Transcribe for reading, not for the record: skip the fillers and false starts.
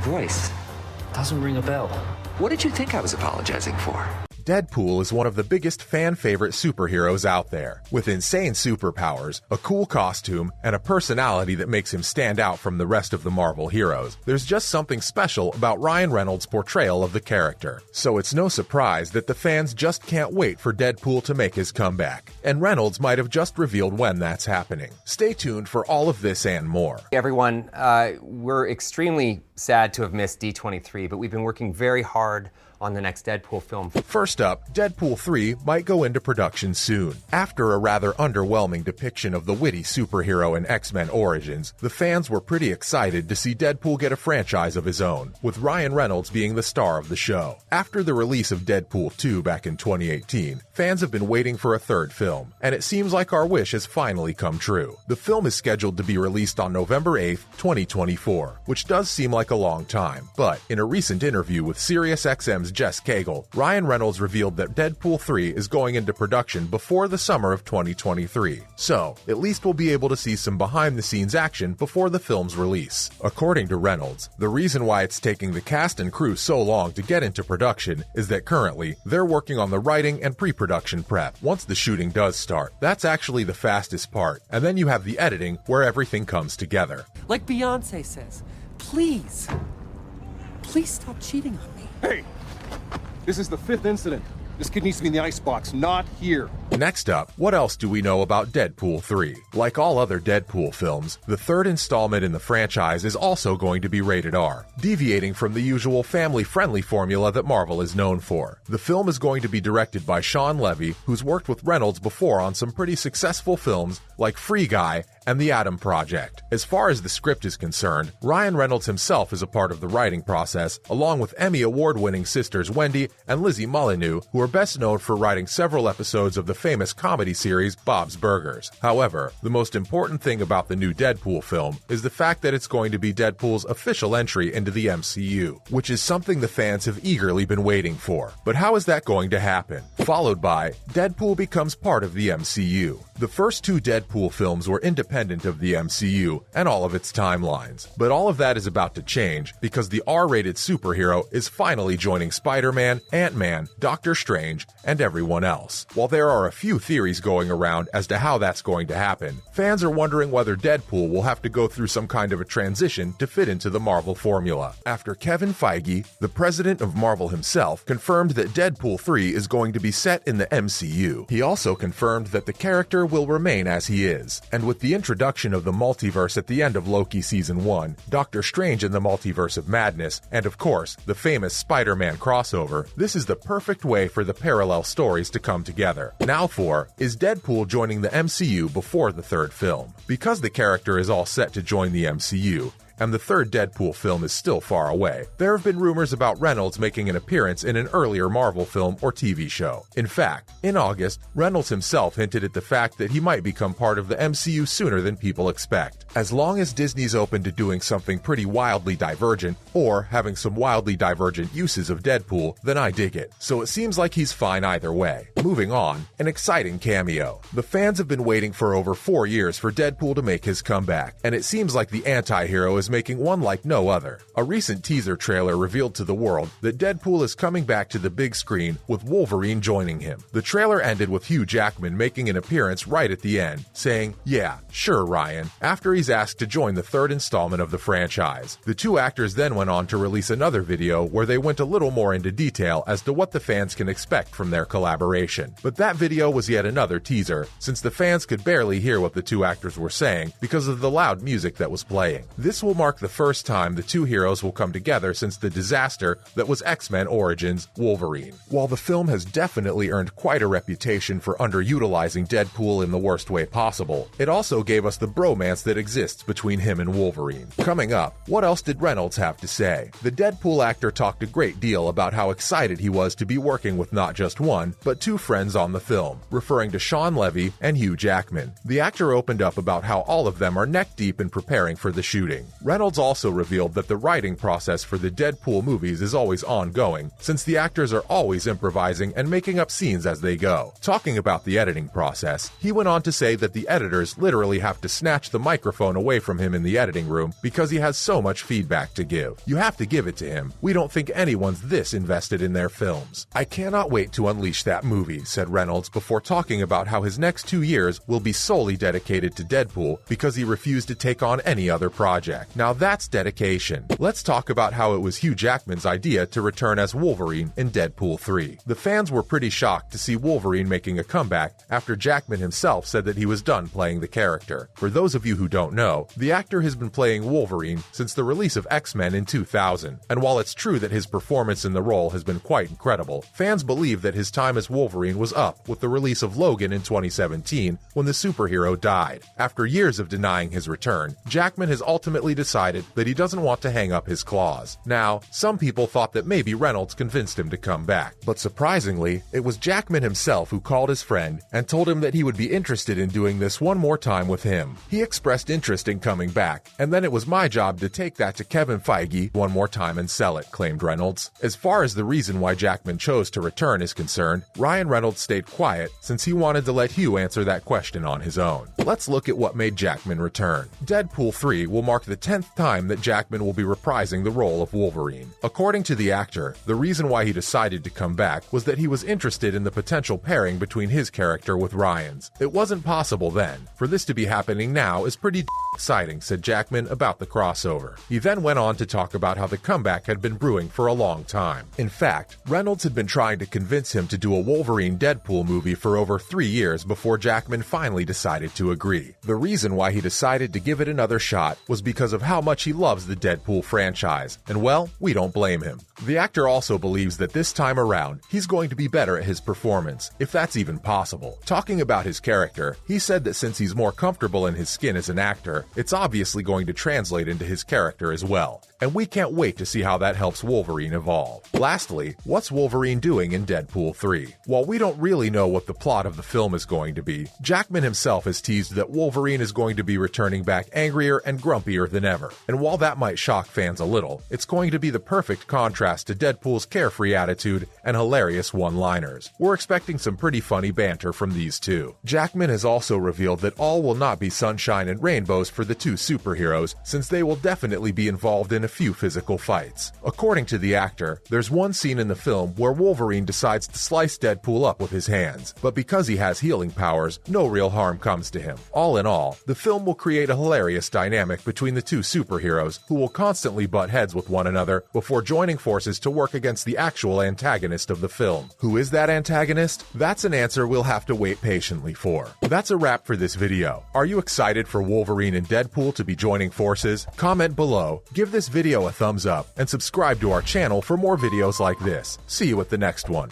voice. Doesn't ring a bell. What did you think I was apologizing for? Deadpool is one of the biggest fan-favorite superheroes out there, with insane superpowers, a cool costume, and a personality that makes him stand out from the rest of the Marvel heroes. There's just something special about Ryan Reynolds' portrayal of the character, so it's no surprise that the fans just can't wait for Deadpool to make his comeback, and Reynolds might have just revealed when that's happening. Stay tuned for all of this and more. Everyone, we're extremely sad to have missed D23, but we've been working very hard on the next Deadpool film. First up, Deadpool 3 might go into production soon. After a rather underwhelming depiction of the witty superhero in X-Men Origins, the fans were pretty excited to see Deadpool get a franchise of his own, with Ryan Reynolds being the star of the show. After the release of Deadpool 2 back in 2018, fans have been waiting for a third film, and it seems like our wish has finally come true. The film is scheduled to be released on November 8th, 2024, which does seem like a long time, but in a recent interview with SiriusXM's Jess Cagle, Ryan Reynolds revealed that Deadpool 3 is going into production before the summer of 2023. So, at least we'll be able to see some behind-the-scenes action before the film's release. According to Reynolds, the reason why it's taking the cast and crew so long to get into production is that currently, they're working on the writing and pre-production prep. Once the shooting does start, that's actually the fastest part, and then you have the editing where everything comes together. Like Beyonce says, please stop cheating on me. Hey! This is the 5th incident. This kid needs to be in the icebox, not here. Next up, what else do we know about Deadpool 3? Like all other Deadpool films, the third installment in the franchise is also going to be rated R, deviating from the usual family-friendly formula that Marvel is known for. The film is going to be directed by Shawn Levy, who's worked with Reynolds before on some pretty successful films like Free Guy and The Atom Project. As far as the script is concerned, Ryan Reynolds himself is a part of the writing process, along with Emmy Award-winning sisters Wendy and Lizzie Molyneux, who are best known for writing several episodes of the famous comedy series Bob's Burgers. However, the most important thing about the new Deadpool film is the fact that it's going to be Deadpool's official entry into the MCU, which is something the fans have eagerly been waiting for. But how is that going to happen? Followed by, Deadpool becomes part of the MCU. The first two Deadpool films were independent of the MCU and all of its timelines. But all of that is about to change because the R-rated superhero is finally joining Spider-Man, Ant-Man, Doctor Strange, and everyone else. While there are a few theories going around as to how that's going to happen, fans are wondering whether Deadpool will have to go through some kind of a transition to fit into the Marvel formula. After Kevin Feige, the president of Marvel himself, confirmed that Deadpool 3 is going to be set in the MCU. He also confirmed that the character will remain as he is, and with the introduction of the multiverse at the end of Loki Season 1, Doctor Strange in the Multiverse of Madness, and of course, the famous Spider-Man crossover, this is the perfect way for the parallel stories to come together. Now for, is Deadpool joining the MCU before the third film? Because the character is all set to join the MCU, and the third Deadpool film is still far away, there have been rumors about Reynolds making an appearance in an earlier Marvel film or TV show. In fact, in August, Reynolds himself hinted at the fact that he might become part of the MCU sooner than people expect. As long as Disney's open to doing something pretty wildly divergent, or having some wildly divergent uses of Deadpool, then I dig it. So it seems like he's fine either way. Moving on, an exciting cameo. The fans have been waiting for over 4 years for Deadpool to make his comeback, and it seems like the anti-hero is making one like no other. A recent teaser trailer revealed to the world that Deadpool is coming back to the big screen with Wolverine joining him. The trailer ended with Hugh Jackman making an appearance right at the end, saying, "Yeah, sure, Ryan," after he's asked to join the third installment of the franchise. The two actors then went on to release another video where they went a little more into detail as to what the fans can expect from their collaboration. But that video was yet another teaser, since the fans could barely hear what the two actors were saying because of the loud music that was playing. This will mark the first time the two heroes will come together since the disaster that was X-Men Origins Wolverine. While the film has definitely earned quite a reputation for underutilizing Deadpool in the worst way possible, it also gave us the bromance that exists between him and Wolverine. Coming up, what else did Reynolds have to say? The Deadpool actor talked a great deal about how excited he was to be working with not just one, but two friends on the film, referring to Shawn Levy and Hugh Jackman. The actor opened up about how all of them are neck deep in preparing for the shooting. Reynolds also revealed that the writing process for the Deadpool movies is always ongoing, since the actors are always improvising and making up scenes as they go. Talking about the editing process, he went on to say that the editors literally have to snatch the microphone away from him in the editing room because he has so much feedback to give. You have to give it to him. We don't think anyone's this invested in their films. I cannot wait to unleash that movie, said Reynolds before talking about how his next 2 years will be solely dedicated to Deadpool because he refused to take on any other project. Now that's dedication. Let's talk about how it was Hugh Jackman's idea to return as Wolverine in Deadpool 3. The fans were pretty shocked to see Wolverine making a comeback after Jackman himself said that he was done playing the character. For those of you who don't know, the actor has been playing Wolverine since the release of X-Men in 2000, and while it's true that his performance in the role has been quite incredible, fans believe that his time as Wolverine was up with the release of Logan in 2017 when the superhero died. After years of denying his return, Jackman has ultimately decided that he doesn't want to hang up his claws. Now, some people thought that maybe Reynolds convinced him to come back, but surprisingly, it was Jackman himself who called his friend and told him that he would be interested in doing this one more time with him. He expressed interest in coming back, and then it was my job to take that to Kevin Feige one more time and sell it, claimed Reynolds. As far as the reason why Jackman chose to return is concerned, Ryan Reynolds stayed quiet since he wanted to let Hugh answer that question on his own. Let's look at what made Jackman return. Deadpool 3 will mark the 10th time that Jackman will be reprising the role of Wolverine. According to the actor, the reason why he decided to come back was that he was interested in the potential pairing between his character with Ryan's. It wasn't possible then. For this to be happening now is pretty exciting, said Jackman about the crossover. He then went on to talk about how the comeback had been brewing for a long time. In fact, Reynolds had been trying to convince him to do a Wolverine Deadpool movie for over 3 years before Jackman finally decided to agree. The reason why he decided to give it another shot was because of how much he loves the Deadpool franchise, and well, we don't blame him. The actor also believes that this time around, he's going to be better at his performance, if that's even possible. Talking about his character, he said that since he's more comfortable in his skin as an actor, it's obviously going to translate into his character as well. And we can't wait to see how that helps Wolverine evolve. Lastly, what's Wolverine doing in Deadpool 3? While we don't really know what the plot of the film is going to be, Jackman himself has teased that Wolverine is going to be returning back angrier and grumpier than ever. And while that might shock fans a little, it's going to be the perfect contrast to Deadpool's carefree attitude and hilarious one-liners. We're expecting some pretty funny banter from these two. Jackman has also revealed that all will not be sunshine and rainbows for the two superheroes, since they will definitely be involved in a few physical fights. According to the actor, there's one scene in the film where Wolverine decides to slice Deadpool up with his hands, but because he has healing powers, no real harm comes to him. All in all, the film will create a hilarious dynamic between the two superheroes who will constantly butt heads with one another before joining forces to work against the actual antagonist of the film. Who is that antagonist? That's an answer we'll have to wait patiently for. That's a wrap for this video. Are you excited for Wolverine and Deadpool to be joining forces? Comment below, give this video a thumbs up, and subscribe to our channel for more videos like this. See you at the next one.